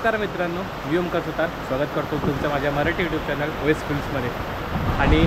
नमस्कार मित्रांनो, मी ओमकार सुतार स्वागत करतो तुमचं माझ्या मराठी यूट्यूब चॅनल वेस्ट फिल्म्समध्ये। आणि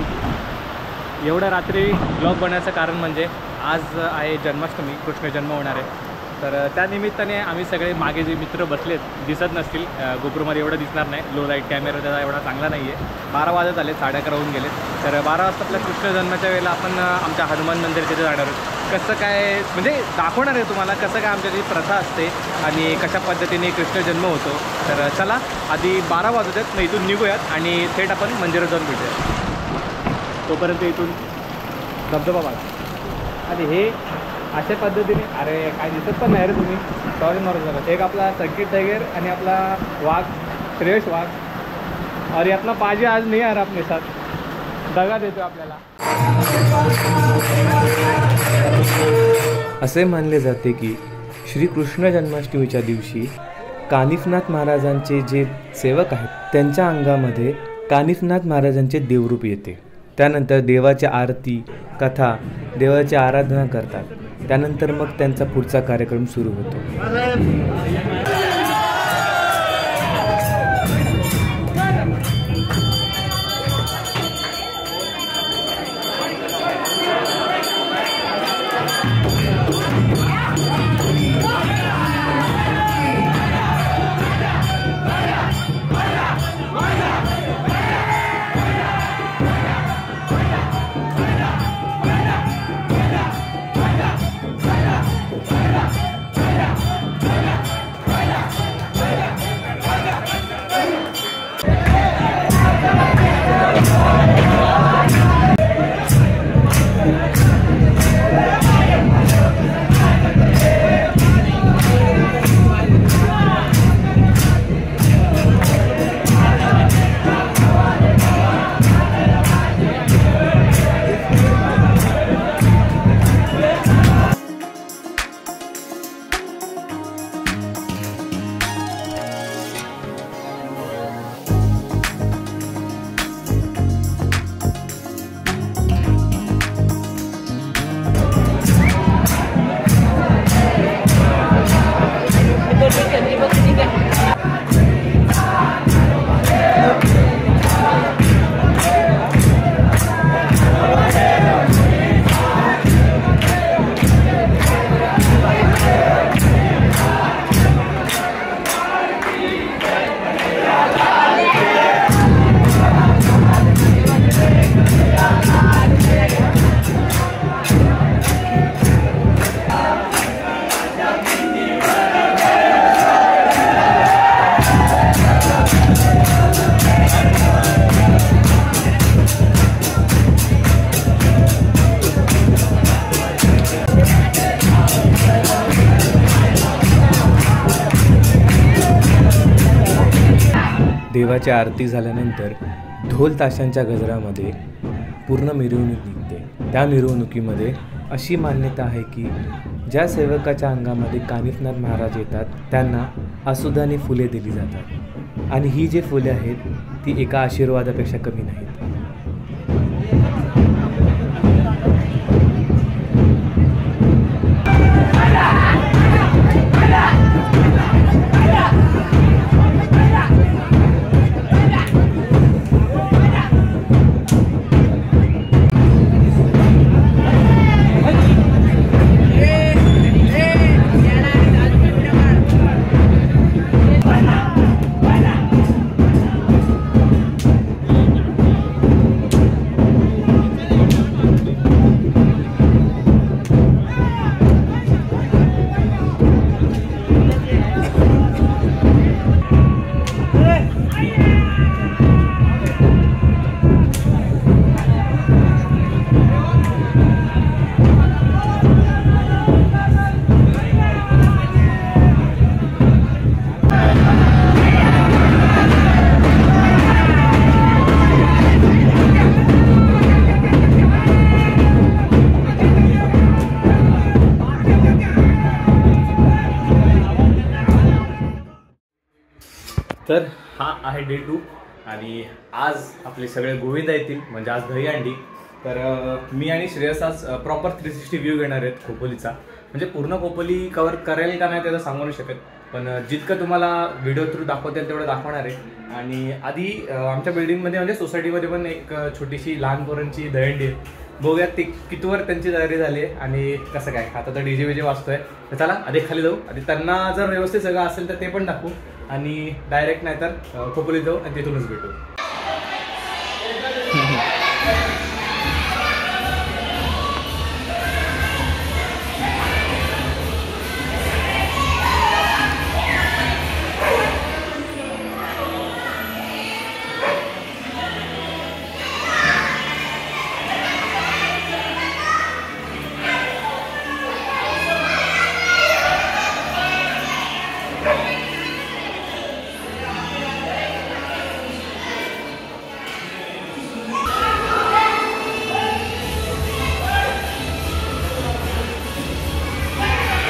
एवढ्या रात्री ब्लॉग बनवायचं कारण म्हणजे आज आहे जन्माष्टमी, कृष्ण जन्म होणार आहे। तर त्यानिमित्ताने आम्ही सगळे मागे जे मित्र बसलेत दिसत नसतील, गोप्रोमध्ये एवढं दिसणार नाही, लो लाईट कॅमेरा त्याचा एवढा चांगला नाही आहे। 12 वाजत आले, 11:30 होऊन गेले। तर 12 वाजता आपल्या कृष्ण जन्माच्या वेळेला आपण आमच्या हनुमान मंदिर तिथे जाणार आहोत। कसं काय म्हणजे दाखवणार आहे तुम्हाला कसं काय आमच्याची प्रथा असते आणि कशा पद्धतीने कृष्ण जन्म होतो। तर चला आधी 12 वाजत आहेत, मग इथून निघूयात आणि थेट आपण मंदिरात जाऊन भेटूयात। तोपर्यंत इथून धबधबा बघा। आणि हे अशा पद्धतीने, अरे काय दिसत पण नाही रे तुम्ही, सॉरी मारू। एक आपला संकेत टायगर आणि आपला वाघ श्रेयस वाघ, और अपना पाजी आज नहीं आ रहा अपने साथ, दगा देतो आपल्याला। असे मानले जाते की श्रीकृष्ण जन्माष्टमीच्या दिवशी कानिफनाथ महाराजांचे जे सेवक आहेत त्यांच्या अंगामध्ये कानिफनाथ महाराजांचे देवरूप येते। त्यानंतर देवाची आरती, कथा, देवाची आराधना करतात। त्यानंतर मग त्यांचा पुढचा कार्यक्रम सुरू होतो। देवाची आरती झाल्यानंतर ढोल ताशांच्या गजरामध्ये पूर्ण मिरवणूक निघते। त्या मिरवणुकीमध्ये अशी मान्यता आहे की ज्या सेवकाच्या अंगामध्ये कानिफनाथ महाराज येतात त्यांना आसुदानी फुले दिली जातात, आणि ही जी फुले आहेत ती एका आशीर्वादापेक्षा कमी नाहीत। तर हा आहे डे 2 आणि आज आपले सगळे गोविंद येतील, म्हणजे आज दहीहंडी। तर मी आणि श्रेयस आज प्रॉपर 360 व्ह्यू घेणार आहेत खोपोलीचा, म्हणजे पूर्ण खोपोली कव्हर करेल का नाही त्याचं सांगू नाही शकत, पण जितकं तुम्हाला व्हिडिओ थ्रू दाखवता येईल तेवढं दाखवणार आहे. आणि आधी आमच्या बिल्डिंगमध्ये म्हणजे सोसायटीमध्ये पण एक छोटीशी लहान पोरांची दहीहंडी आहे. बघूयात ती कितीवर त्यांची तयारी झाली आहे आणि कसं काय. आता तर डीजे वाजतोय, तर चला आधी खाली जाऊ. आधी त्यांना जर व्यवस्थित सगळं असेल तर ते पण दाखवू आणि डायरेक्ट नाही तर खोपोलीत जाऊ आणि तिथूनच भेटू.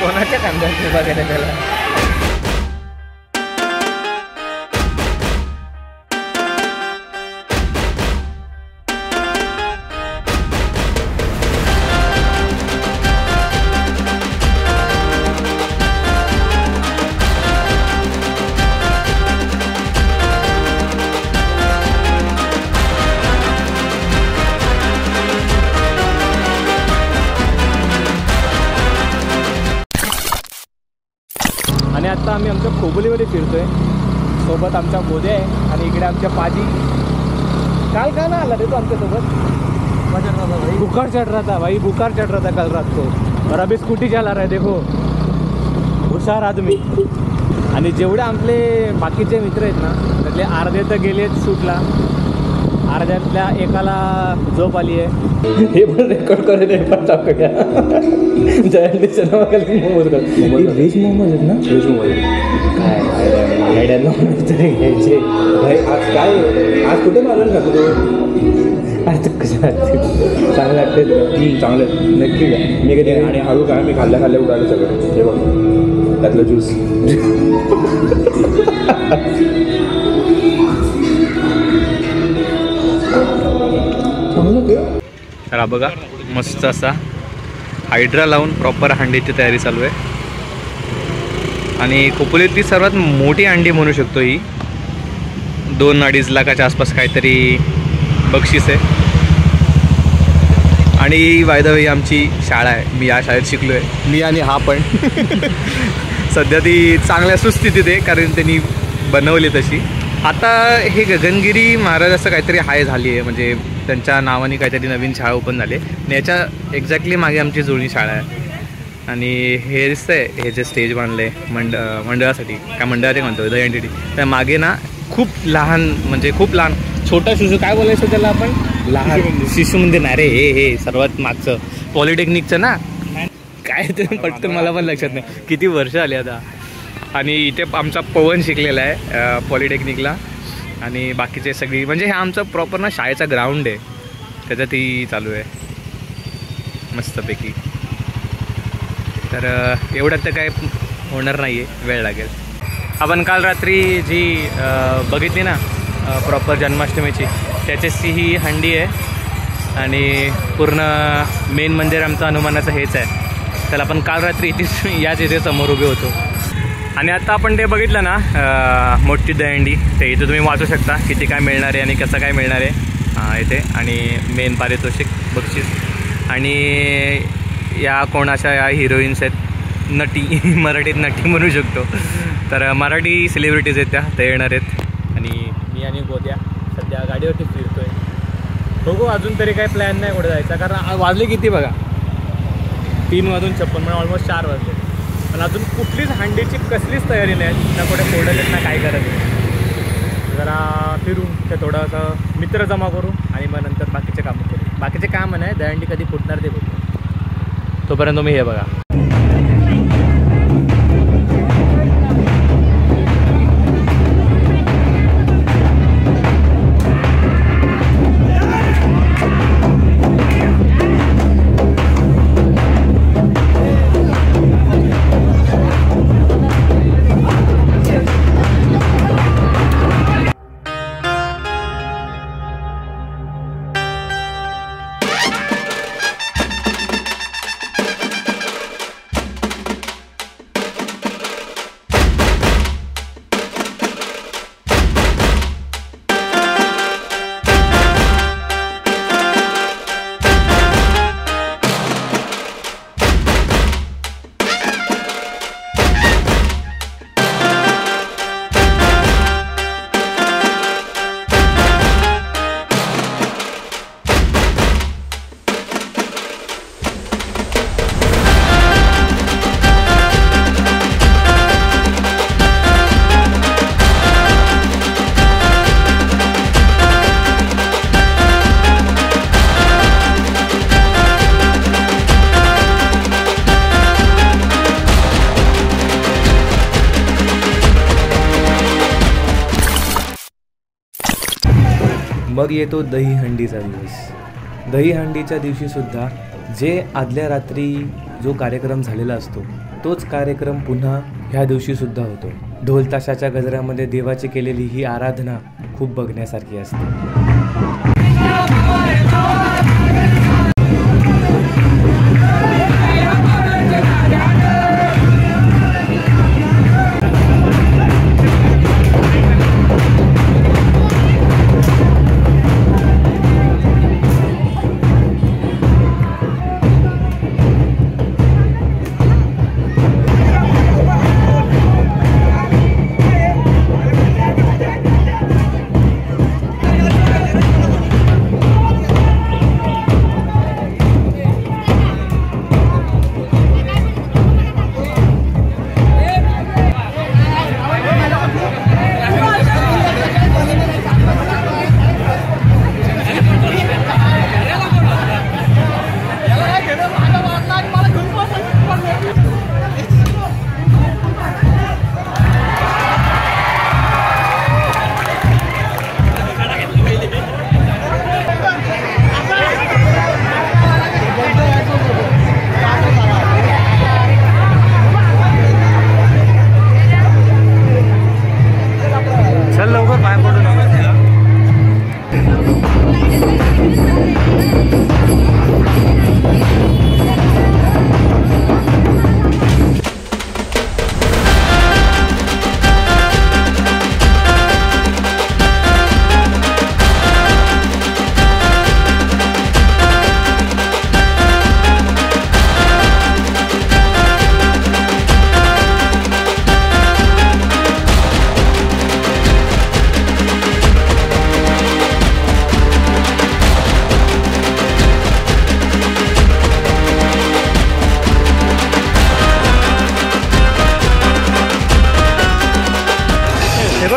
कोणाच्या कांद्याचे बघायला त्याला. आणि आता आम्ही आमच्या खोबोलीमध्ये फिरतोय. सोबत आमच्या गोदे आहे आणि इकडे आमच्या पाजी. काल का ना आला रे तो आमच्यासोबत? बुखार चढ़ रहा था भाई, बुखार चढ़ रहा था कल रात को. और अभी स्कूटी चला रहा है देखो, हुशार आदमी. आणि जेवढे आपले बाकीचे मित्र आहेत ना त्यातले अर्धे तर गेलेत शूटला, अर्ध्यातल्या एकाला झोप आली आहे. हे पण रेकॉर्ड करे ते पण टाकूया. जयंतीचं नाव व्हेज मोमोज आहेत ना? व्हेज मोमोज काय आयडिया नॉनव्हेज तरी घ्यायचे भाई. आज काय आज कुठे मारून टाकतो तो? आज तर कसं वाटते? चांगलं वाटते तुला? चांगलं नक्की का? मी कधी आणि हळू काय मी खाल्ल्या उडालं सगळं. हे बघ त्यातलं ज्यूस. तर हा बघा मस्त असा हायड्रा लावून प्रॉपर हंडीची तयारी चालू आहे. आणि खोपोलीतली सर्वात मोठी हंडी म्हणू शकतो ही. 2-2.5 लाखाच्या आसपास काहीतरी बक्षीस आहे. आणि बाय द वे आमची शाळा आहे, मी या शाळेत शिकलो आहे, मी आणि हा पण. सध्या ती चांगल्या सुस्थितीत आहे कारण त्यांनी बनवली तशी. आता हे गगनगिरी महाराज असं काहीतरी हाय झाली आहे, म्हणजे त्यांच्या नावाने काहीतरी नवीन शाळा ओपन झाली आहे आणि याच्या एक्झॅक्टली मागे आमची जुनी शाळा आहे. आणि हे दिसतंय हे जे स्टेज बांधलं आहे मंडळासाठी, काय मंडळात म्हणतो द एंटिटी, त्या मागे ना खूप लहान म्हणजे खूप लहान छोटा शिशू काय बोलायचं त्याला आपण, लहान शिशु मंदिर नाही रे हे सर्वात मागचं पॉलिटेक्निकचं ना काय ते पटकन मला पण लक्षात नाही किती वर्ष आली आता. आणि इथे आमचा पवन शिकलेला आहे पॉलिटेक्निकला आणि बाकीचे सगळी म्हणजे हे आमचं प्रॉपर ना शाळेचा ग्राउंड आहे त्याच्यातही चालू आहे मस्तपैकी. तर एवढं तर काय होणार नाही आहे, वेळ लागेल. आपण काल रात्री जी बघितली ना प्रॉपर जन्माष्टमीची त्याच्याची ही हंडी आहे आणि पूर्ण मेन मंदिर आमचं हनुमानाचं हेच आहे. त्याला आपण काल रात्री इथे याच इथे समोर उभे होतो. आणि आता आपण ते बघितलं ना मोठी दहीहंडी, ते इथे तुम्ही वाचू शकता किती काय मिळणार आहे आणि कसं काय मिळणार आहे इथे. आणि मेन पारितोषिक बक्षीस आणि या कोणाच्या या हिरोईन्स आहेत, नटी मराठीत नटी म्हणू शकतो. तर मराठी सेलिब्रिटीज आहेत त्या येणार आहेत. आणि मी आणि गोद्या सध्या गाडीवरती फिरतोय. बघू अजून तरी काही प्लॅन नाही कुठे जायचा कारण वाजले किती बघा 3:56 म्हणजे ऑलमोस्ट 4 वाजले. पण अजून कुठलीच हंडीची कसलीच तयारी नाही ना कुठे फोडायला ना काय करायचं. जरा फिरू ते थोडंसं मित्र जमा करू आणि मग नंतर बाकीचे कामं करू. बाकीचे कामं नाही दहीहंडी कधी फुटणार ते बघू. तोपर्यंत तुम्ही हे बघा. मग येतो दहीहंडीचा दिवस. दहीहंडीच्या दिवशीसुद्धा जे आदल्या रात्री जो कार्यक्रम झालेला असतो तोच कार्यक्रम पुन्हा ह्या दिवशीसुद्धा होतो. ढोल ताशाच्या गजरामध्ये देवाची केलेली ही आराधना खूप बघण्यासारखी असते.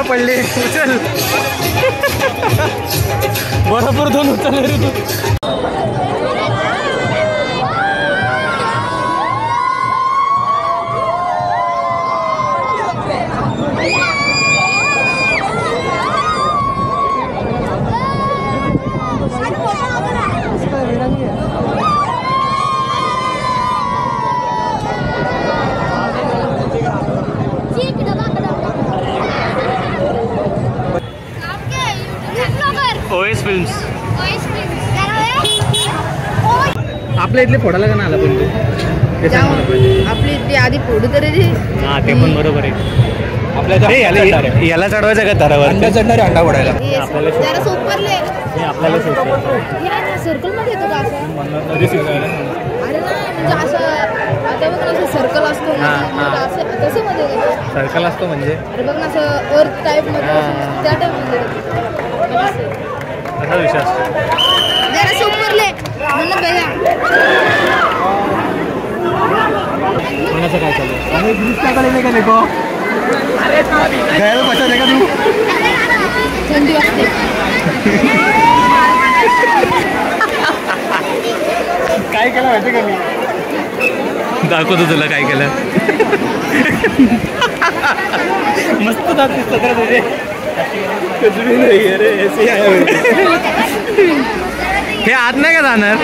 पडले उचल बरोबर दोन उचल रे तू. OS फिल्म्स आपल्या इथले फोडायला का ना आला पण आपली इथली आधी फोडू तरी हां ते पण बरोबर आहे. आपल्या याला चढवायचं का दारावर अंडा चढणारे अंडा फोडायला आपल्याला सर्कलमध्ये येतो का असं अरे ना म्हणजे असं आता बघ ना असं सर्कल असतो तसं मध्ये सर्कल असतो म्हणजे अरे बघ ना असं अर्थ टाईपमध्ये त्या टाईपमध्ये असा विषय असतो जरा सुपरले म्हणलं बघा कोणाचं काय चालू आहे का देखो गायला बचा का तू थंडी वाजते काय केलं माहिती का मी दाखवतो तुला काय केलं मस्त दाखवतो सगळं तुझे कुछ भी नहीं है रे ऐसे हे आत नाही का जाणार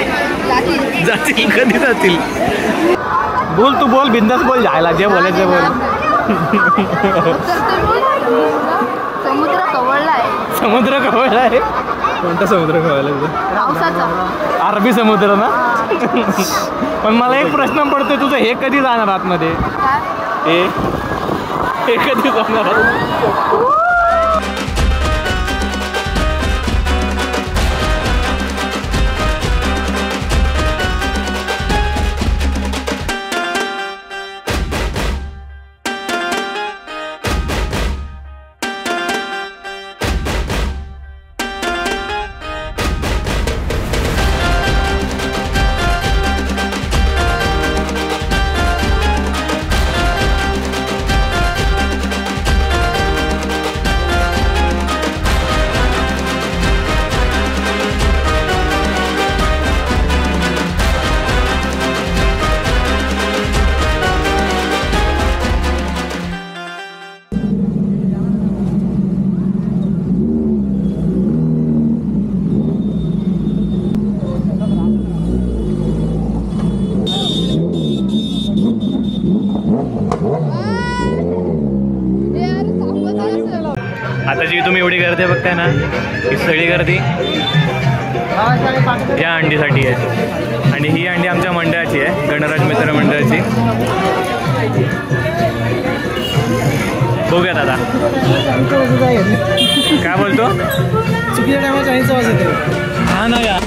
जातील कधी जातील बोल तू बोल बिंदास बोल जायला जे बोलायचं बोल समुद्र कवळला आहे समुद्र कवळला आहे कोणता समुद्र कवळला पावसाचा अरबी समुद्र ना पण मला एक प्रश्न पडतोय तुझं हे कधी जाणार आतमध्ये हे कधी जाणार बघताय ना ही सगळी गर्दी या अंडीसाठी आहे आणि ही अंडी आमच्या मंडळाची आहे, गणराज मित्र मंडळाची. बघूयात आता काय बोलतो. चुकीच्या टायमाला चाळीस वाजता हा ना या